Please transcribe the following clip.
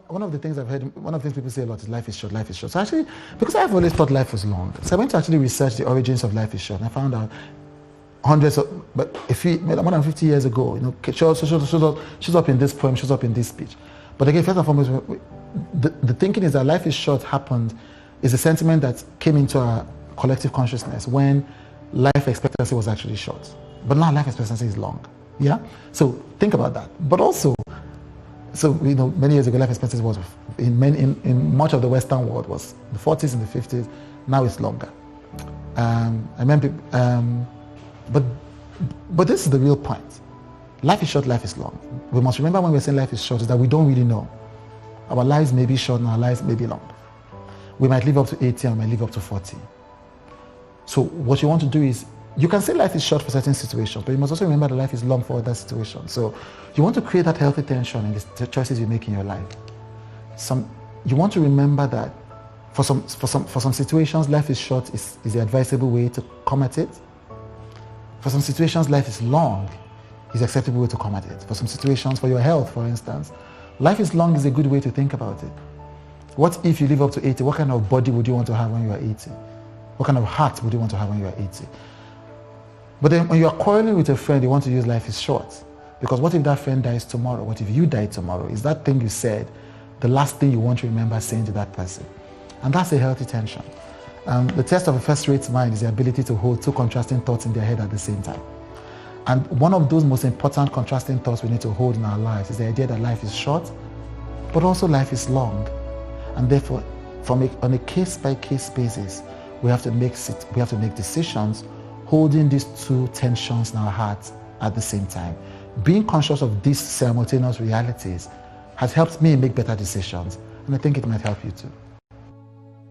One of the things I've heard, one of the things people say a lot is life is short, life is short. So actually, because I've always thought life was long, so I went to actually research the origins of life is short, and I found out hundreds of, but more than 50 years ago, shows up in this poem, shows up in this speech. But again, first and foremost, the thinking is that life is short happened, is a sentiment that came into our collective consciousness when life expectancy was actually short. But now life expectancy is long. Yeah? So think about that. But also, so many years ago, life expectancy was in much of the Western world was the 40s and the 50s. Now it's longer. I remember, but this is the real point. Life is short, life is long. We must remember when we're saying life is short is that we don't really know. Our lives may be short and our lives may be long. We might live up to 80 and we might live up to 40. So what you want to do is, you can say life is short for certain situations, but you must also remember that life is long for other situations. So you want to create that healthy tension in the choices you make in your life. You want to remember that for some situations, life is short is the advisable way to come at it. For some situations, life is long is the acceptable way to come at it. For some situations, for your health, for instance, life is long is a good way to think about it. What if you live up to 80? What kind of body would you want to have when you are 80? What kind of heart would you want to have when you are 80? But then when you are quarreling with a friend, you want to use life is short. Because what if that friend dies tomorrow? What if you die tomorrow? Is that thing you said the last thing you want to remember saying to that person? And that's a healthy tension. The test of a first-rate mind is the ability to hold two contrasting thoughts in their head at the same time. And one of those most important contrasting thoughts we need to hold in our lives is the idea that life is short, but also life is long. And therefore, on a case-by-case basis, we have to make decisions holding these two tensions in our hearts at the same time. Being conscious of these simultaneous realities has helped me make better decisions, and I think it might help you too.